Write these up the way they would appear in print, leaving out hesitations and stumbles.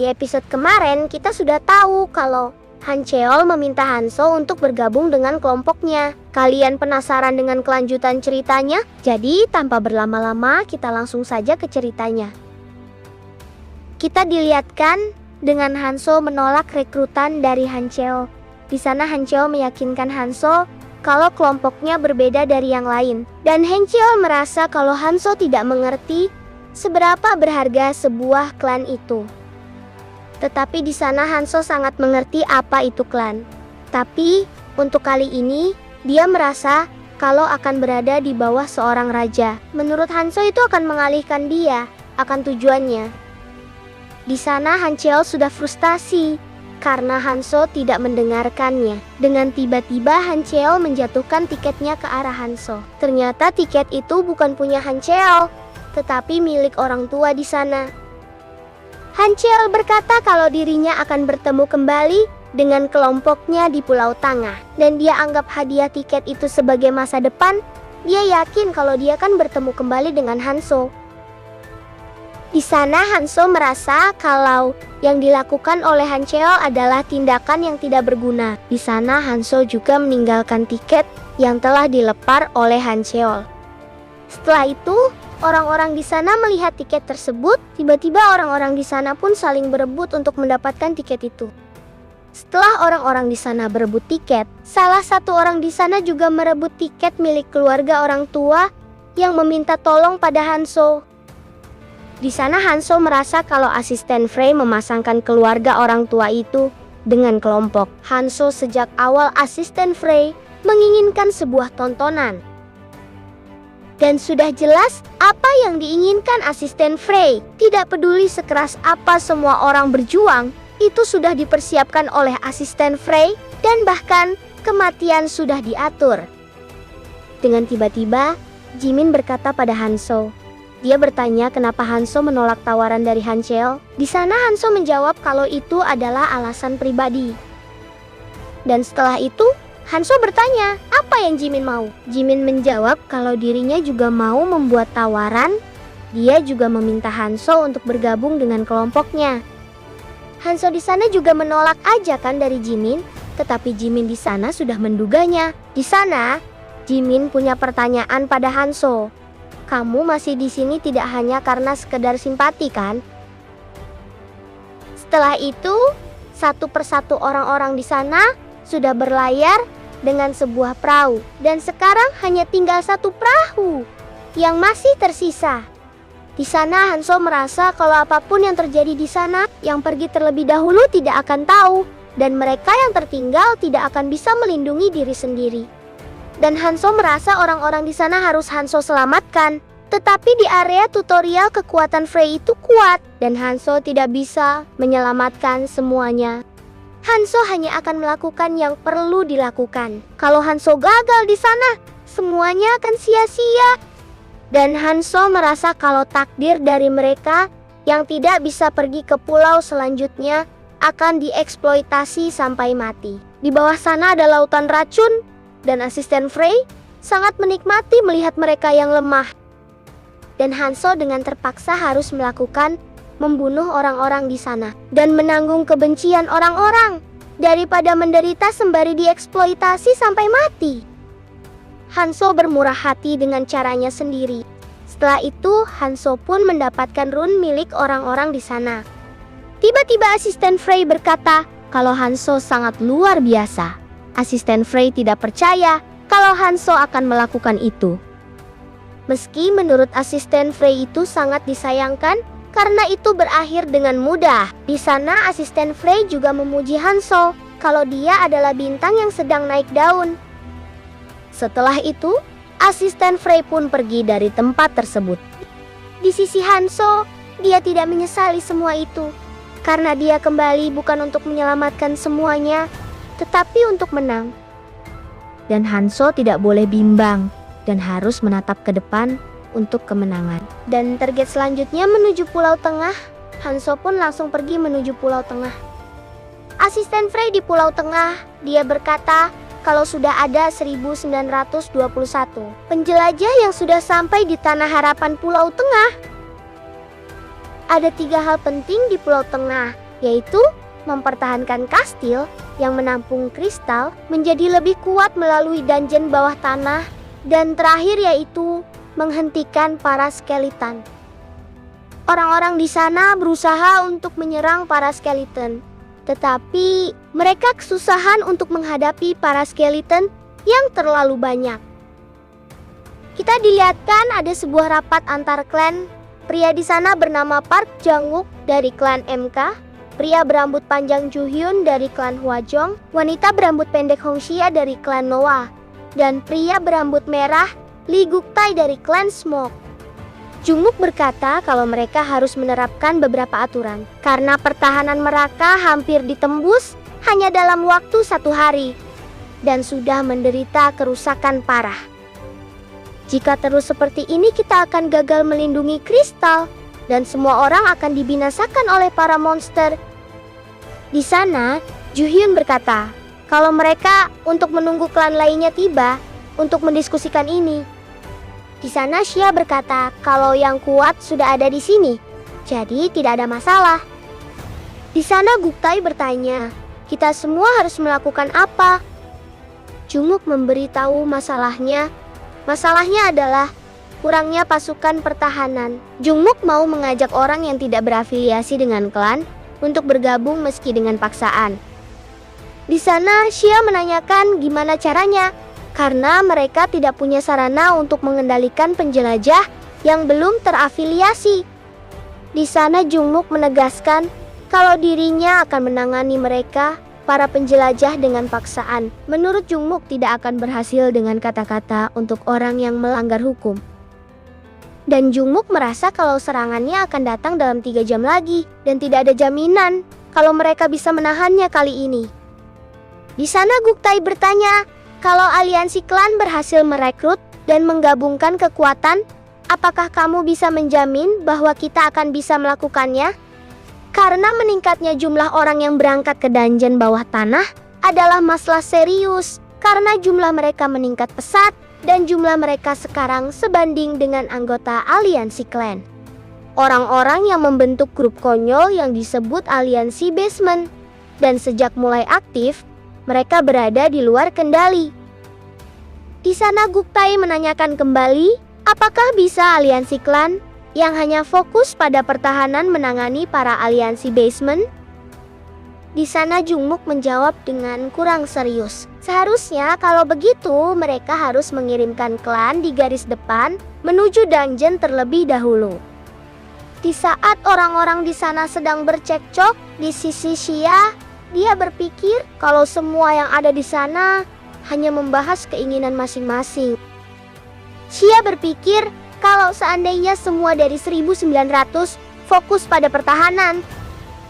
Di episode kemarin kita sudah tahu kalau Hancheol meminta Hanso untuk bergabung dengan kelompoknya. Kalian penasaran dengan kelanjutan ceritanya? Jadi tanpa berlama-lama kita langsung saja ke ceritanya. Kita dilihatkan dengan Hanso menolak rekrutan dari Hancheol. Di sana Hancheol meyakinkan Hanso kalau kelompoknya berbeda dari yang lain. Dan Hancheol merasa kalau Hanso tidak mengerti seberapa berharga sebuah klan itu. Tetapi di sana Hanso sangat mengerti apa itu klan. Tapi untuk kali ini dia merasa kalau akan berada di bawah seorang raja. Menurut Hanso itu akan mengalihkan dia akan tujuannya. Di sana Hancheol sudah frustasi karena Hanso tidak mendengarkannya. Dengan tiba-tiba Hancheol menjatuhkan tiketnya ke arah Hanso. Ternyata tiket itu bukan punya Hancheol, tetapi milik orang tua di sana. Hancheol berkata kalau dirinya akan bertemu kembali dengan kelompoknya di Pulau Tengah. Dan dia anggap hadiah tiket itu sebagai masa depan. Dia yakin kalau dia akan bertemu kembali dengan Hanso. Di sana Hanso merasa kalau yang dilakukan oleh Hancheol adalah tindakan yang tidak berguna. Di sana Hanso juga meninggalkan tiket yang telah dilepar oleh Hancheol. Setelah itu, orang-orang di sana melihat tiket tersebut. Tiba-tiba orang-orang di sana pun saling berebut untuk mendapatkan tiket itu. Setelah orang-orang di sana berebut tiket, salah satu orang di sana juga merebut tiket milik keluarga orang tua yang meminta tolong pada Hanso. Di sana Hanso merasa kalau asisten Frey memasangkan keluarga orang tua itu dengan kelompok. Hanso sejak awal asisten Frey menginginkan sebuah tontonan. Dan sudah jelas apa yang diinginkan asisten Frey. Tidak peduli sekeras apa semua orang berjuang, itu sudah dipersiapkan oleh asisten Frey dan bahkan kematian sudah diatur. Dengan tiba-tiba, Jimin berkata pada Hanso. Dia bertanya kenapa Hanso menolak tawaran dari Hancheol. Di sana Hanso menjawab kalau itu adalah alasan pribadi. Dan setelah itu, Hanso bertanya, apa yang Jimin mau? Jimin menjawab kalau dirinya juga mau membuat tawaran. Dia juga meminta Hanso untuk bergabung dengan kelompoknya. Hanso di sana juga menolak ajakan dari Jimin, tetapi Jimin di sana sudah menduganya. Di sana, Jimin punya pertanyaan pada Hanso. Kamu masih di sini tidak hanya karena sekedar simpati, kan? Setelah itu, satu persatu orang-orang di sana sudah berlayar dengan sebuah perahu. Dan sekarang hanya tinggal satu perahu yang masih tersisa. Di sana Hanso merasa kalau apapun yang terjadi di sana, yang pergi terlebih dahulu tidak akan tahu. Dan mereka yang tertinggal tidak akan bisa melindungi diri sendiri. Dan Hanso merasa orang-orang di sana harus Hanso selamatkan. Tetapi di area tutorial kekuatan Frey itu kuat. Dan Hanso tidak bisa menyelamatkan semuanya. Hanso hanya akan melakukan yang perlu dilakukan. Kalau Hanso gagal di sana, semuanya akan sia-sia. Dan Hanso merasa kalau takdir dari mereka yang tidak bisa pergi ke pulau selanjutnya akan dieksploitasi sampai mati. Di bawah sana ada lautan racun, dan asisten Frey sangat menikmati melihat mereka yang lemah. Dan Hanso dengan terpaksa harus membunuh orang-orang di sana dan menanggung kebencian orang-orang daripada menderita sembari dieksploitasi sampai mati. Hanso bermurah hati dengan caranya sendiri. Setelah itu, Hanso pun mendapatkan rune milik orang-orang di sana. Tiba-tiba asisten Frey berkata kalau Hanso sangat luar biasa. Asisten Frey tidak percaya kalau Hanso akan melakukan itu. Meski menurut asisten Frey itu sangat disayangkan karena itu berakhir dengan mudah. Di sana asisten Frey juga memuji Hanso kalau dia adalah bintang yang sedang naik daun. Setelah itu, asisten Frey pun pergi dari tempat tersebut. Di sisi Hanso, dia tidak menyesali semua itu. Karena dia kembali bukan untuk menyelamatkan semuanya, tetapi untuk menang. Dan Hanso tidak boleh bimbang dan harus menatap ke depan untuk kemenangan. Dan target selanjutnya menuju Pulau Tengah. Hanso pun langsung pergi menuju Pulau Tengah. Asisten Frey di Pulau Tengah, dia berkata kalau sudah ada 1921 penjelajah yang sudah sampai di Tanah Harapan Pulau Tengah. Ada 3 hal penting di Pulau Tengah. yaitu mempertahankan kastil yang menampung kristal menjadi lebih kuat melalui dungeon bawah tanah, dan terakhir yaitu menghentikan para skeleton. Orang-orang di sana berusaha untuk menyerang para skeleton, tetapi mereka kesusahan untuk menghadapi para skeleton yang terlalu banyak. Kita dilihatkan ada sebuah rapat antar klan. Pria di sana bernama Park Jang-wook dari klan MK, pria berambut panjang Ju Hyun dari klan Hwajong, wanita berambut pendek Hong Xia dari klan Noah, dan pria berambut merah Lee Guktae dari klan Smoke. Jungkook berkata kalau mereka harus menerapkan beberapa aturan karena pertahanan mereka hampir ditembus hanya dalam waktu 1 hari dan sudah menderita kerusakan parah. Jika terus seperti ini kita akan gagal melindungi kristal dan semua orang akan dibinasakan oleh para monster. Di sana, Ju Hyun berkata kalau mereka untuk menunggu klan lainnya tiba untuk mendiskusikan ini. Di sana Xia berkata kalau yang kuat sudah ada di sini, jadi tidak ada masalah. Di sana Guktae bertanya, kita semua harus melakukan apa? Jungkook memberitahu masalahnya. Masalahnya adalah kurangnya pasukan pertahanan. Jungkook mau mengajak orang yang tidak berafiliasi dengan klan untuk bergabung meski dengan paksaan. Di sana Xia menanyakan gimana caranya, karena mereka tidak punya sarana untuk mengendalikan penjelajah yang belum terafiliasi. Di sana Jungkook menegaskan kalau dirinya akan menangani mereka, para penjelajah dengan paksaan. Menurut Jungkook tidak akan berhasil dengan kata-kata untuk orang yang melanggar hukum. Dan Jungkook merasa kalau serangannya akan datang dalam 3 jam lagi dan tidak ada jaminan kalau mereka bisa menahannya kali ini. Di sana Guktae bertanya, kalau aliansi klan berhasil merekrut dan menggabungkan kekuatan, apakah kamu bisa menjamin bahwa kita akan bisa melakukannya? Karena meningkatnya jumlah orang yang berangkat ke dungeon bawah tanah adalah masalah serius, karena jumlah mereka meningkat pesat dan jumlah mereka sekarang sebanding dengan anggota aliansi klan. Orang-orang yang membentuk grup konyol yang disebut aliansi basement, dan sejak mulai aktif, mereka berada di luar kendali. Di sana Guktae menanyakan kembali, apakah bisa aliansi klan yang hanya fokus pada pertahanan menangani para aliansi basement? Di sana Jungkook menjawab dengan kurang serius. Seharusnya kalau begitu mereka harus mengirimkan klan di garis depan menuju dungeon terlebih dahulu. Di saat orang-orang di sana sedang bercekcok, di sisi Xia, dia berpikir kalau semua yang ada di sana hanya membahas keinginan masing-masing. Xia berpikir kalau seandainya semua dari 1900 fokus pada pertahanan.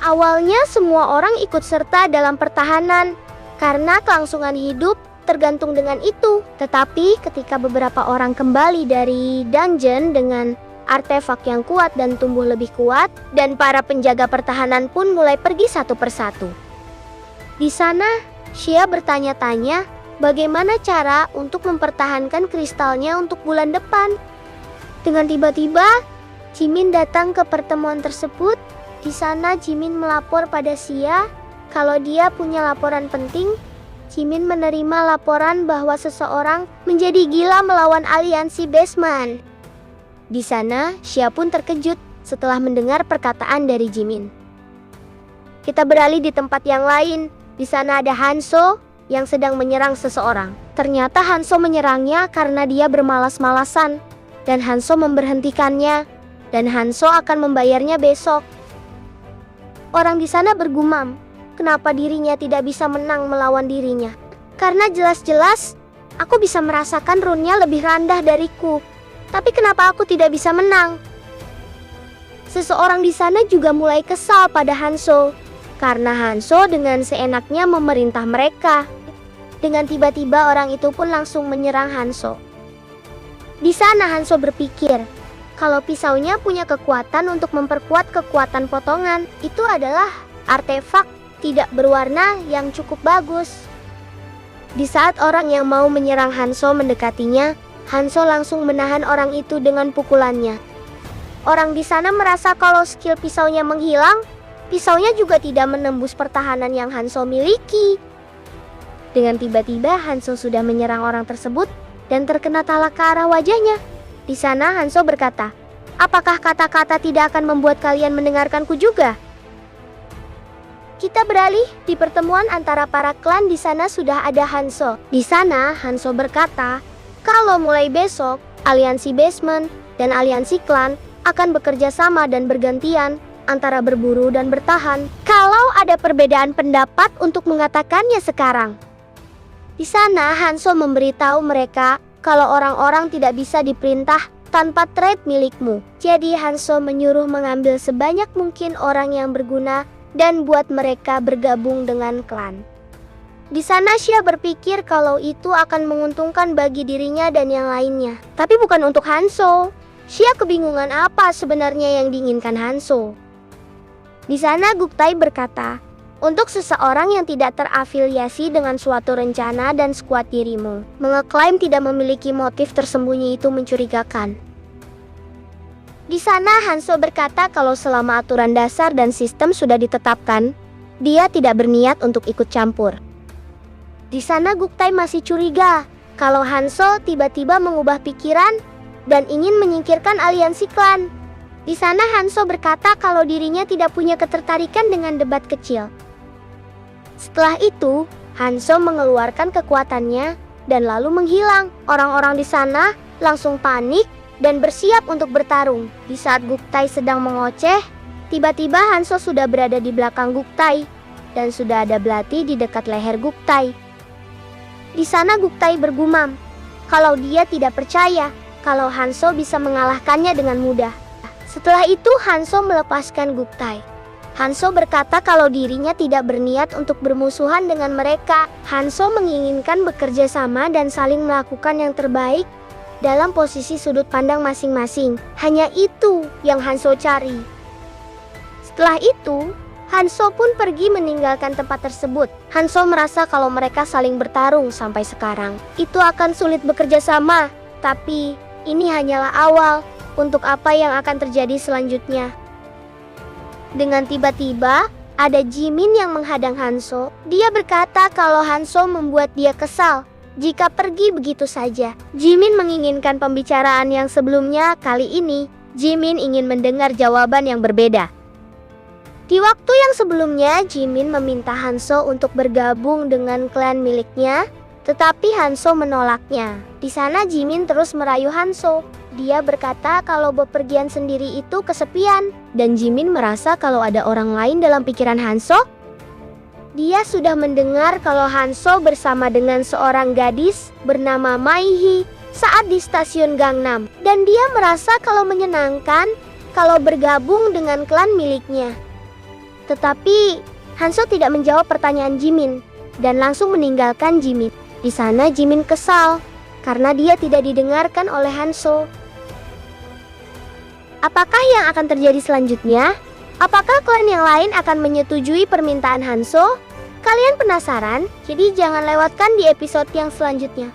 Awalnya semua orang ikut serta dalam pertahanan karena kelangsungan hidup tergantung dengan itu. Tetapi ketika beberapa orang kembali dari dungeon dengan artefak yang kuat dan tumbuh lebih kuat, dan para penjaga pertahanan pun mulai pergi satu persatu. Di sana, Xia bertanya-tanya bagaimana cara untuk mempertahankan kristalnya untuk bulan depan. Dengan tiba-tiba, Jimin datang ke pertemuan tersebut. Di sana Jimin melapor pada Xia kalau dia punya laporan penting. Jimin menerima laporan bahwa seseorang menjadi gila melawan aliansi basement. Di sana, Xia pun terkejut setelah mendengar perkataan dari Jimin. Kita beralih di tempat yang lain. Di sana ada Hanso yang sedang menyerang seseorang. Ternyata Hanso menyerangnya karena dia bermalas-malasan, dan Hanso memberhentikannya, dan Hanso akan membayarnya besok. Orang di sana bergumam, kenapa dirinya tidak bisa menang melawan dirinya? Karena jelas-jelas aku bisa merasakan runnya lebih rendah dariku. Tapi kenapa aku tidak bisa menang? Seseorang di sana juga mulai kesal pada Hanso, karena Hanso dengan seenaknya memerintah mereka. Dengan tiba-tiba orang itu pun langsung menyerang Hanso. Di sana Hanso berpikir, kalau pisaunya punya kekuatan untuk memperkuat kekuatan potongan, itu adalah artefak tidak berwarna yang cukup bagus. Di saat orang yang mau menyerang Hanso mendekatinya, Hanso langsung menahan orang itu dengan pukulannya. Orang di sana merasa kalau skill pisaunya menghilang, Pisaunya juga tidak menembus pertahanan yang Hanzo miliki. Dengan tiba-tiba Hanzo sudah menyerang orang tersebut dan terkena talak ke arah wajahnya. Di sana Hanzo berkata, "Apakah kata-kata tidak akan membuat kalian mendengarkanku juga?" Kita beralih di pertemuan antara para klan. Di sana sudah ada Hanzo. Di sana Hanzo berkata, kalau mulai besok, aliansi basement dan aliansi klan akan bekerja sama dan bergantian antara berburu dan bertahan. Kalau ada perbedaan pendapat untuk mengatakannya sekarang. Di sana Hanzo memberitahu mereka kalau orang-orang tidak bisa diperintah tanpa trade milikmu. Jadi Hanzo menyuruh mengambil sebanyak mungkin orang yang berguna dan buat mereka bergabung dengan klan. Di sana Xia berpikir kalau itu akan menguntungkan bagi dirinya dan yang lainnya. Tapi bukan untuk Hanzo. Xia kebingungan apa sebenarnya yang diinginkan Hanzo. Di sana Guktai berkata, untuk seseorang yang tidak terafiliasi dengan suatu rencana dan skuad dirimu, mengeklaim tidak memiliki motif tersembunyi itu mencurigakan. Di sana Hanzo berkata kalau selama aturan dasar dan sistem sudah ditetapkan, dia tidak berniat untuk ikut campur. Di sana Guktai masih curiga kalau Hanzo tiba-tiba mengubah pikiran dan ingin menyingkirkan aliansi klan. Di sana Hanzo berkata kalau dirinya tidak punya ketertarikan dengan debat kecil. Setelah itu, Hanzo mengeluarkan kekuatannya dan lalu menghilang. Orang-orang di sana langsung panik dan bersiap untuk bertarung. Di saat Guktai sedang mengoceh, tiba-tiba Hanzo sudah berada di belakang Guktai dan sudah ada belati di dekat leher Guktai. Di sana Guktai bergumam kalau dia tidak percaya kalau Hanzo bisa mengalahkannya dengan mudah. Setelah itu Hanzo melepaskan Guktai. Hanzo berkata kalau dirinya tidak berniat untuk bermusuhan dengan mereka. Hanzo menginginkan bekerja sama dan saling melakukan yang terbaik dalam posisi sudut pandang masing-masing. Hanya itu yang Hanzo cari. Setelah itu, Hanzo pun pergi meninggalkan tempat tersebut. Hanzo merasa kalau mereka saling bertarung sampai sekarang, itu akan sulit bekerja sama. Tapi ini hanyalah awal untuk apa yang akan terjadi selanjutnya. Dengan tiba-tiba, ada Jimin yang menghadang Hanzo. Dia berkata kalau Hanzo membuat dia kesal jika pergi begitu saja. Jimin menginginkan pembicaraan yang sebelumnya. Kali ini, Jimin ingin mendengar jawaban yang berbeda. Di waktu yang sebelumnya, Jimin meminta Hanzo untuk bergabung dengan klan miliknya, tetapi Hanzo menolaknya. Di sana Jimin terus merayu Hanzo. Dia berkata kalau bepergian sendiri itu kesepian, dan Jimin merasa kalau ada orang lain dalam pikiran Hanzo. Dia sudah mendengar kalau Hanzo bersama dengan seorang gadis bernama Maihi saat di stasiun Gangnam, dan dia merasa kalau menyenangkan kalau bergabung dengan klan miliknya. Tetapi Hanzo tidak menjawab pertanyaan Jimin dan langsung meninggalkan Jimin. Di sana Jimin kesal karena dia tidak didengarkan oleh Hanzo. Apakah yang akan terjadi selanjutnya? Apakah klan yang lain akan menyetujui permintaan Hanzo? Kalian penasaran? Jadi jangan lewatkan di episode yang selanjutnya.